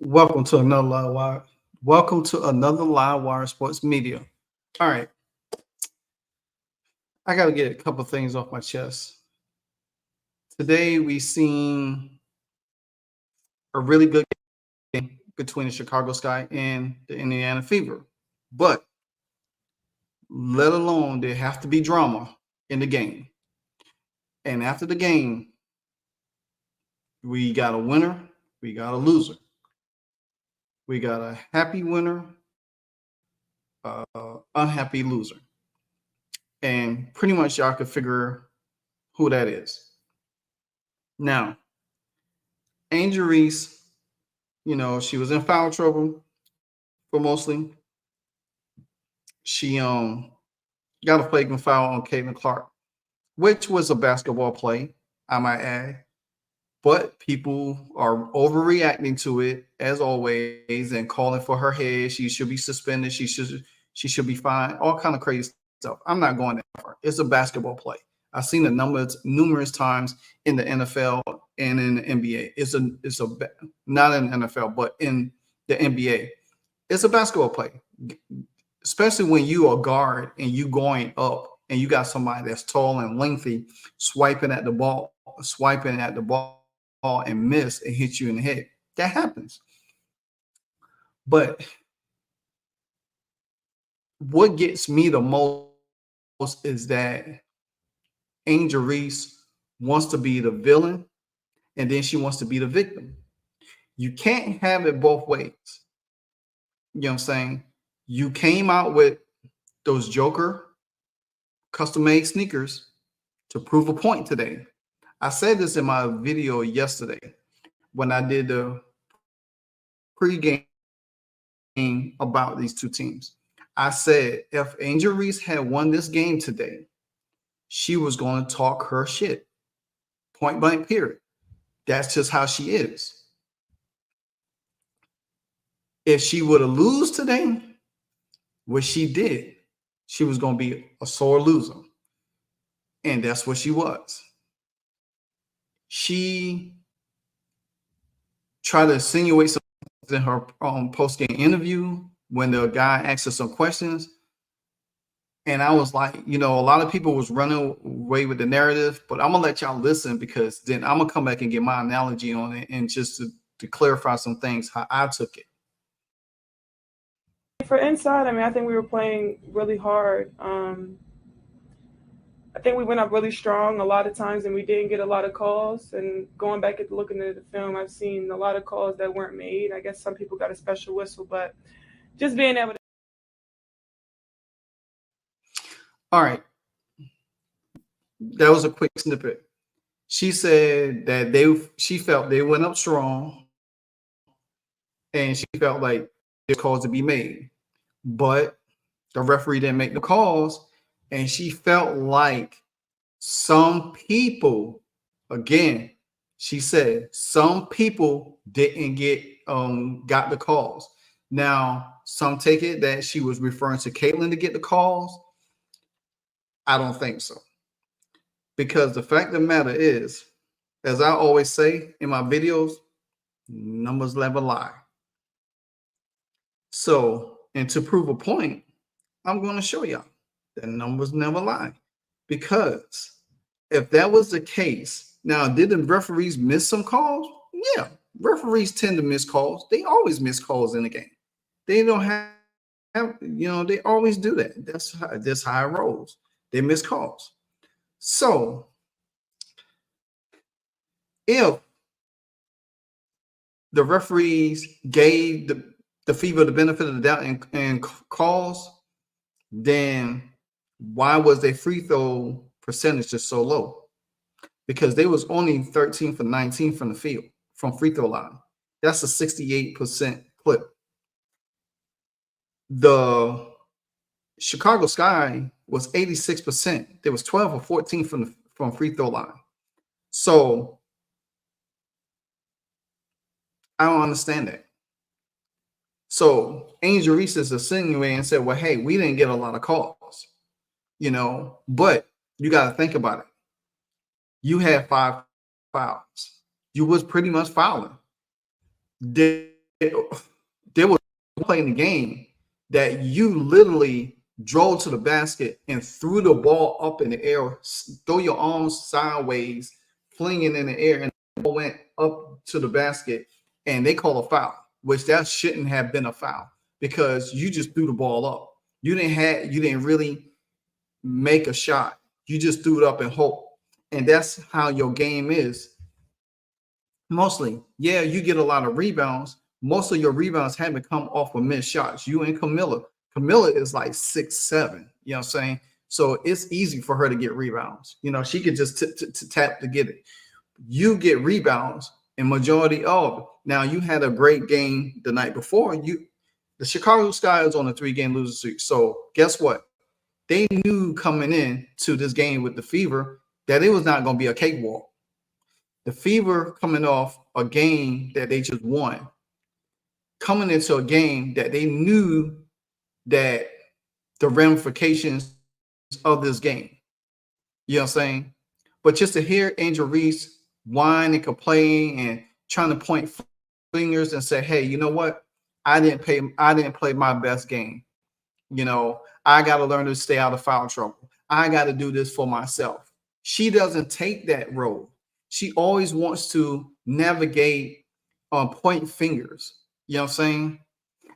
Welcome to another Livewire. Welcome to another Livewire Sports Media. All right, I got to get a couple things off my chest. Today we seen a really good game between the Chicago Sky and the Indiana Fever, but let alone there have to be drama in the game. And after the game, we got a winner, we got a loser. We got a happy winner, unhappy loser. And pretty much y'all can figure who that is. Now, Angel Reese, she was in foul trouble for mostly. She got a flagrant foul on Clark, which was a basketball play, I might add. But people are overreacting to it as always and calling for her head. She should be suspended. She should be fined. All kind of crazy stuff. I'm not going that far. It's a basketball play. I've seen it numerous times in the NFL and in the NBA. It's a not in the NFL, but in the NBA. It's a basketball play, especially when you are guard and you going up and you got somebody that's tall and lengthy swiping at the ball and miss and hit you in the head. That happens. But what gets me the most is that Angel Reese wants to be the villain and then she wants to be the victim. You can't have it both ways. You know what I'm saying? You came out with those Joker custom-made sneakers to prove a point today. I said this in my video yesterday when I did the pregame about these two teams. I said if Angel Reese had won this game today, she was going to talk her shit. Point blank, period. That's just how she is. If she would have lose today, what she did, she was going to be a sore loser. And that's what she was. She tried to insinuate something in her post-game interview when the guy asked her some questions. And I was like, a lot of people was running away with the narrative, but I'm going to let y'all listen because then I'm going to come back and get my analogy on it and just to clarify some things, how I took it. For inside, I think we were playing really hard. I think we went up really strong a lot of times and we didn't get a lot of calls. And going back and looking at the film, I've seen a lot of calls that weren't made. I guess some people got a special whistle, but just being able to. All right. That was a quick snippet. She said that she felt they went up strong and she felt like there's calls to be made. But the referee didn't make the calls. And she felt like some people, again, she said some people didn't got the calls. Now, some take it that she was referring to Caitlin to get the calls. I don't think so. Because the fact of the matter is, as I always say in my videos, numbers never lie. So, and to prove a point, I'm going to show y'all that numbers never lie. Because if that was the case, now didn't referees miss some calls? Yeah, referees tend to miss calls. They always miss calls in the game. They don't have they always do that. That's how it rolls. They miss calls. So if the referees gave the Fever the benefit of the doubt and calls, then why was their free throw percentage just so low? Because they was only 13 for 19 from the field, from free throw line. That's a 68% clip. The Chicago Sky was 86%. There was 12 or 14 from free throw line. So I don't understand that. So Angel Reese is insinuating and said, well, hey, we didn't get a lot of calls, but you got to think about it. You had 5 fouls. You was pretty much fouling. There there was playing the game that you literally drove to the basket and threw the ball up in the air, throw your arms sideways, flinging in the air, and the ball went up to the basket, and they call a foul, which that shouldn't have been a foul because you just threw the ball up. You didn't really make a shot. You just threw it up and hope. And that's how your game is. Mostly, yeah, you get a lot of rebounds. Most of your rebounds haven't come off of missed shots. You and Camilla is like 6'7". You know what I'm saying? So it's easy for her to get rebounds. You know, she could just tap to get it. You get rebounds in majority of. Now you had a great game the night before. The Chicago Sky is on a 3-game losing streak. So guess what? They knew coming in to this game with the Fever that it was not going to be a cakewalk. The Fever coming off a game that they just won, coming into a game that they knew that the ramifications of this game. You know what I'm saying? But just to hear Angel Reese whine and complain and trying to point fingers and say, hey, you know what? I didn't play my best game. You know, I got to learn to stay out of foul trouble. I got to do this for myself. She doesn't take that road. She always wants to navigate point fingers. You know what I'm saying?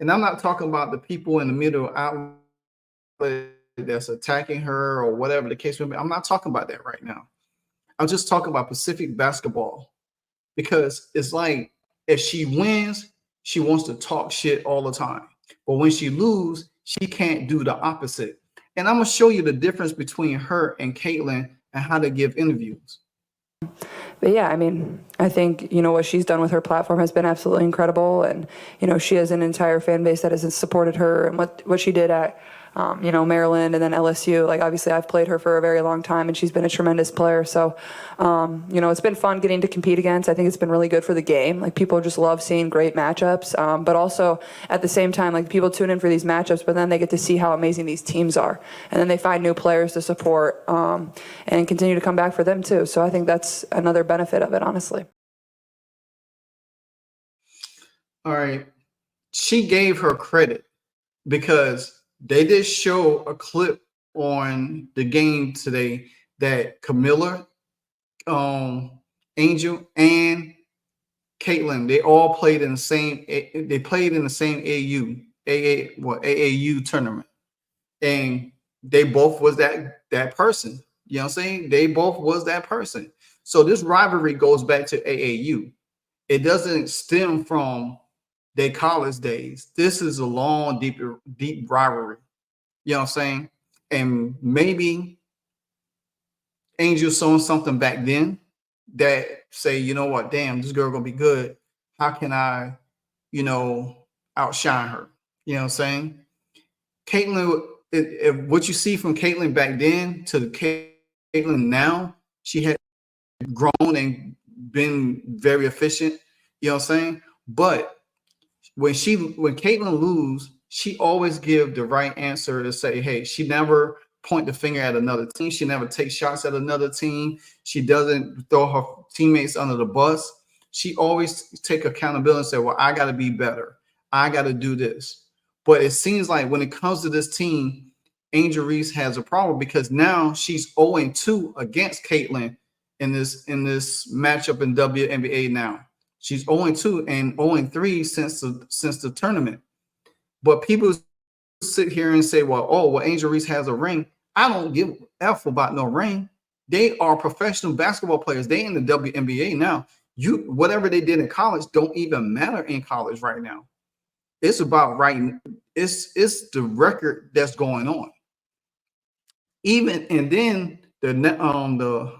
And I'm not talking about the people in the middle outlet that's attacking her or whatever the case may be. I'm not talking about that right now. I'm just talking about Pacific basketball, because it's like if she wins, she wants to talk shit all the time. But when she loses, she can't do the opposite. And I'm going to show you the difference between her and Caitlin and how to give interviews. But yeah, I mean, I think, you know, what she's done with her platform has been absolutely incredible. And, you know, she has an entire fan base that has supported her, and what she did at, you know, Maryland and then LSU. Like, obviously I've played her for a very long time and she's been a tremendous player. So, you know, it's been fun getting to compete against. I think it's been really good for the game. Like, people just love seeing great matchups. But also at the same time, like, people tune in for these matchups, but then they get to see how amazing these teams are. And then they find new players to support, and continue to come back for them too. So I think that's another benefit of it, honestly. All right. She gave her credit because they did show a clip on the game today that Camilla, Angel, and Caitlin, they all played in the same. They played in the same AAU tournament, and they both was that person. You know what I'm saying? They both was that person. So this rivalry goes back to AAU. It doesn't stem from their college days. This is a long, deep rivalry. You know what I'm saying? And maybe Angel saw something back then that say, you know what, damn, this girl gonna be good. How can I, you know, outshine her? You know what I'm saying? Caitlin, what you see from Caitlin back then to the Caitlin now, she had grown and been very efficient. You know what I'm saying? But when Caitlin lose, she always give the right answer to say, hey, she never point the finger at another team. She never takes shots at another team. She doesn't throw her teammates under the bus. She always take accountability and say, well, I got to be better. I got to do this. But it seems like when it comes to this team, Angel Reese has a problem because now she's 0-2 against Caitlin in this matchup in WNBA now. She's 0-2 and 0-3 since the tournament. But people sit here and say, well, Angel Reese has a ring. I don't give a F about no ring. They are professional basketball players. They in the WNBA now. Whatever they did in college don't even matter in college right now. It's about it's the record that's going on. And then the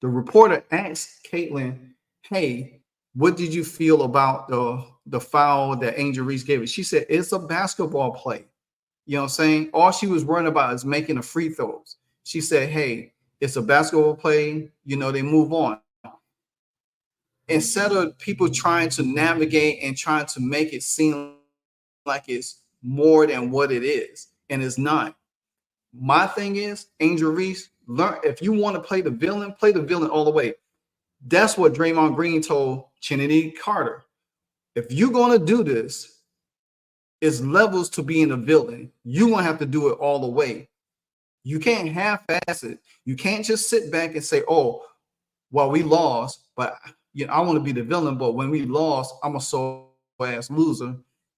reporter asked Caitlin, hey, what did you feel about the foul that Angel Reese gave it? She said, it's a basketball play. You know what I'm saying? All she was worrying about is making the free throws. She said, hey, it's a basketball play. You know, they move on. Instead of people trying to navigate and trying to make it seem like it's more than what it is, and it's not. My thing is, Angel Reese, learn, if you want to play the villain all the way. That's what Draymond Green told Trinity Carter. if you're going to do this, it's levels to being a villain. You're going to have to do it all the way. You can't half-ass it. You can't just sit back and say, oh, well, we lost, but I want to be the villain. But when we lost, I'm a sore-ass loser.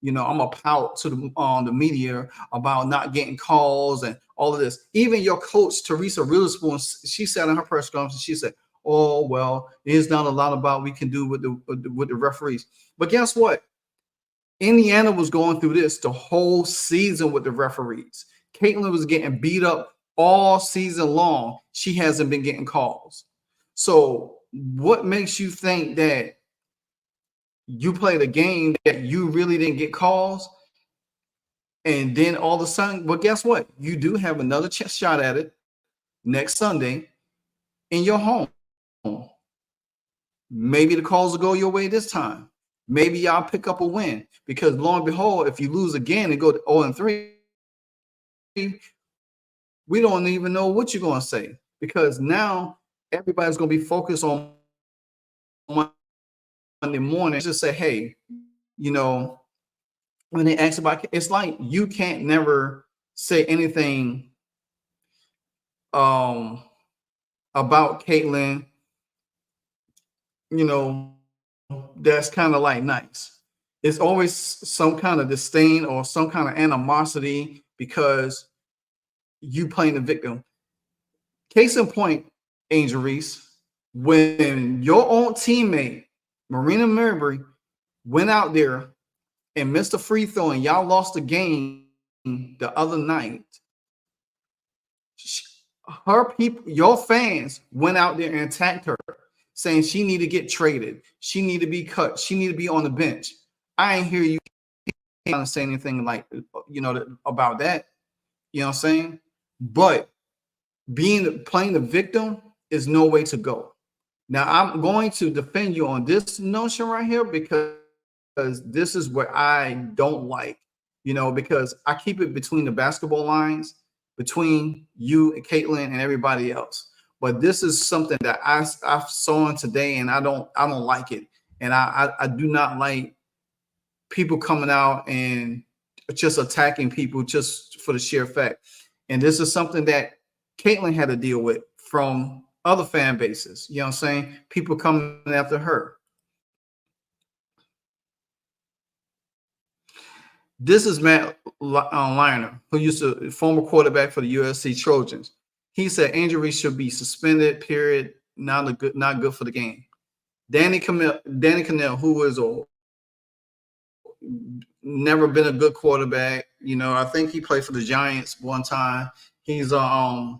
I'm a pout to the media about not getting calls and all of this. Even your coach, Teresa Witherspoon, she said in her press conference, she said, oh, well, there's not a lot about we can do with the referees. But guess what? Indiana was going through this the whole season with the referees. Caitlin was getting beat up all season long. She hasn't been getting calls. So what makes you think that you played a game that you really didn't get calls? And then all of a sudden, well, guess what? You do have another shot at it next Sunday in your home. Maybe the calls will go your way this time. Maybe y'all pick up a win, because lo and behold, if you lose again and go to 0-3, we don't even know what you're going to say, because now everybody's going to be focused on Monday morning. Just say, hey, when they ask about, it's like you can't never say anything about Caitlin, that's kind of like nice. It's always some kind of disdain or some kind of animosity because you playing the victim. Case in point, Angel Reese, when your own teammate, Marina Mabrey, went out there and missed a free throw and y'all lost the game the other night, her people, your fans, went out there and attacked her, saying she need to get traded, she need to be cut, she need to be on the bench. I ain't hear you say anything like about that. You know what I'm saying? But playing the victim is no way to go. Now I'm going to defend you on this notion right here, because this is what I don't like, because I keep it between the basketball lines, between you and Caitlin and everybody else. But this is something that I saw today, and I don't like it. And I do not like people coming out and just attacking people just for the sheer fact. And this is something that Caitlin had to deal with from other fan bases. You know what I'm saying? People coming after her. This is Matt Liner, who used to former quarterback for the USC Trojans. He said injuries should be suspended, period. Not good for the game. Danny Cannell, who is never been a good quarterback. I think he played for the Giants one time. He's a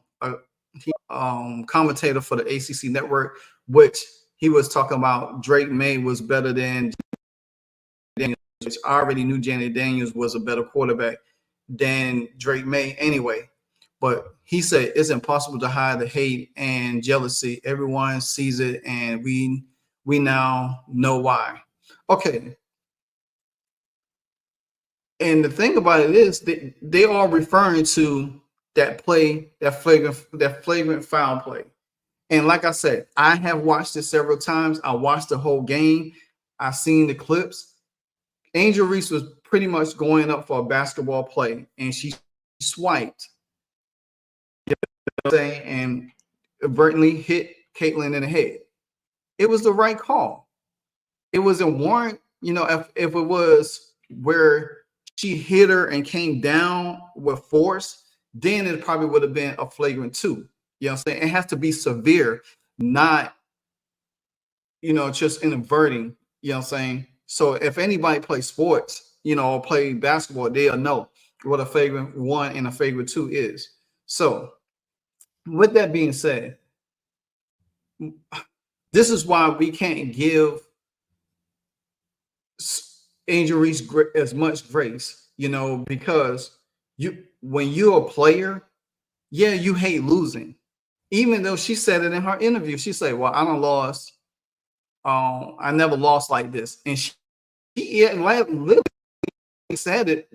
commentator for the ACC network, which he was talking about Drake May was better than Daniels, which I already knew Janet Daniels was a better quarterback than Drake May anyway. But he said it's impossible to hide the hate and jealousy. Everyone sees it, and we now know why. Okay. And the thing about it is that they are referring to that play, that flagrant foul play. And like I said, I have watched it several times. I watched the whole game. I've seen the clips. Angel Reese was pretty much going up for a basketball play, and she swiped, and inadvertently hit Caitlin in the head. It was the right call. It was a warrant, if it was where she hit her and came down with force, then it probably would have been a flagrant 2. You know what I'm saying? It has to be severe, not, just inadverting. You know what I'm saying? So if anybody plays sports, or play basketball, they'll know what a flagrant 1 and a flagrant 2 is. So with that being said, this is why we can't give Angel Reese as much grace, because when you're a player, yeah, you hate losing. Even though she said it in her interview, she said, well, I never lost like this. And she literally said it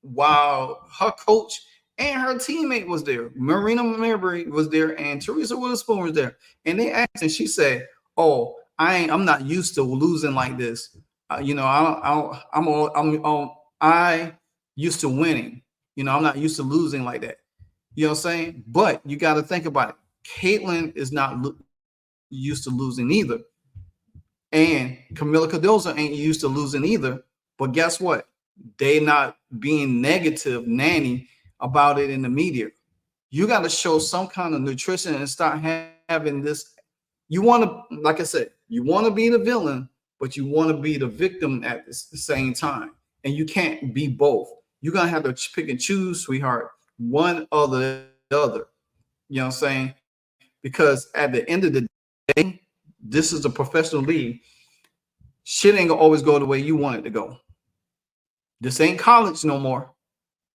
while her coach and her teammate was there. Marina Mabrey was there, and Teresa Witherspoon was there. And they asked, and she said, oh, I'm not used to losing like this. You know, I used to winning. You know, I'm not used to losing like that. You know what I'm saying? But you got to think about it. Caitlyn is not used to losing either. And Camila Cardozo ain't used to losing either. But guess what? They not being negative nanny about it in the media. You got to show some kind of nutrition and start having this. You want to, like I said, you want to be the villain, but you want to be the victim at the same time. And you can't be both. You're going to have to pick and choose, sweetheart, one or the other. You know what I'm saying? Because at the end of the day, this is a professional league. Shit ain't gonna always go the way you want it to go. This ain't college no more.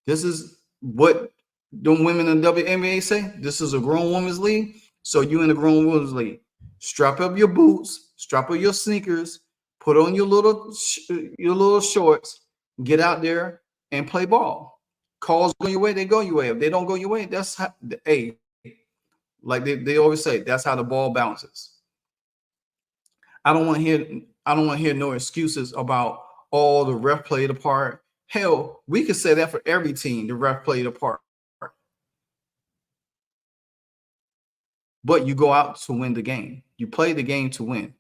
This is what the women in WNBA say. This is a grown women's league. So you in a grown women's league. Strap up your boots, strap up your sneakers, put on your little shorts, get out there and play ball. Calls go your way, they go your way. If they don't go your way, that's how, hey, like they always say, that's how the ball bounces. I don't want to hear no excuses about all the ref played a part. Hell, we could say that for every team, the ref played a part. But you go out to win the game. You play the game to win.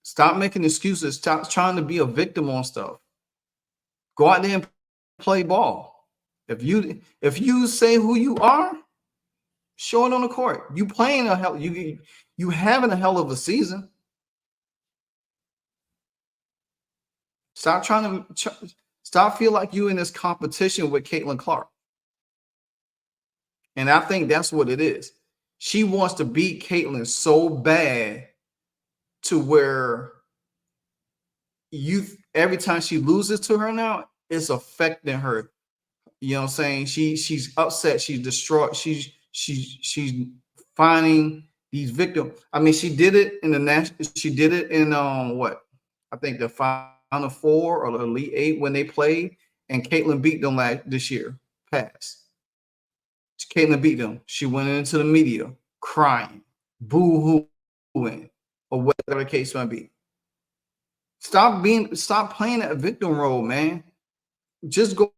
Stop making excuses. Stop trying to be a victim on stuff. Go out there and play ball. If you say who you are, show it on the court. You playing you having a hell of a season. Stop feel like you in this competition with Caitlin Clark. And I think that's what it is. She wants to beat Caitlin so bad to where every time she loses to her now, it's affecting her. You know what I'm saying? She's upset. She's distraught. She's finding these victims. I mean, she did it in the national. She did it in what? I think the Final Four or the Elite Eight when they played, and Caitlin beat them this year. Past. Caitlin beat them. She went into the media crying, boo-hooing, or whatever the case might be. Stop playing that victim role, man. Just go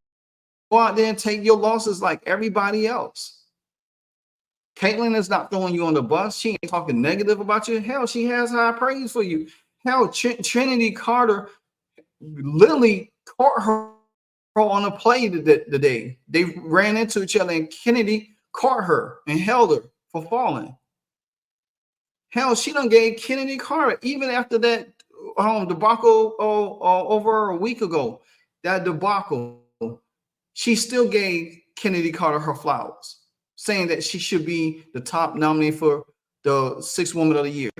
out there and take your losses like everybody else. Caitlin is not throwing you on the bus. She ain't talking negative about you. Hell, she has high praise for you. Hell, Trinity Carter literally caught her on a play today. They ran into each other and Kennedy caught her and held her for falling. Hell, she done gave Kennedy Carter, even after that debacle over a week ago, that debacle, she still gave Kennedy Carter her flowers, saying that she should be the top nominee for the Sixth Woman of the Year.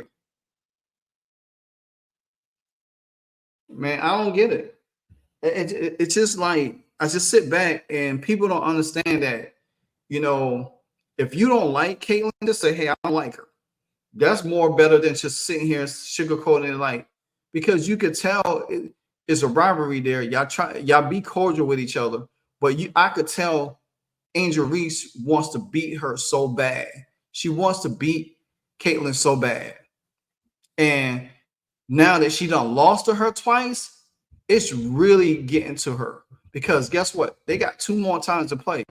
Man, I don't get it. It's just like, I just sit back and people don't understand that, you know, if you don't like Caitlin, just say, hey, I don't like her. That's more better than just sitting here sugarcoating it, like, because you could tell it's a rivalry there. Y'all be cordial with each other, but I could tell Angel Reese wants to beat her so bad. She wants to beat Caitlin so bad. And now that she done lost to her twice, it's really getting to her, because guess what? They got 2 more times to play.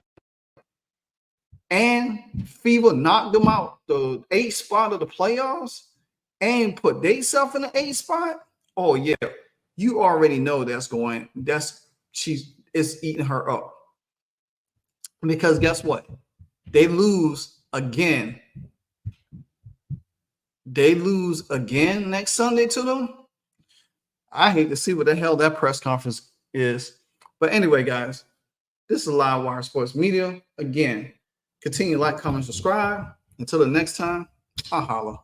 And Fever knocked them out the 8th spot of the playoffs and put themselves in the 8th spot. Oh yeah, you already know it's eating her up. Because guess what? They lose again. They lose again next Sunday to them. I hate to see what the hell that press conference is. But anyway, guys, this is Livewire Sports Media. Again, continue to like, comment, subscribe. Until the next time, I'll holla.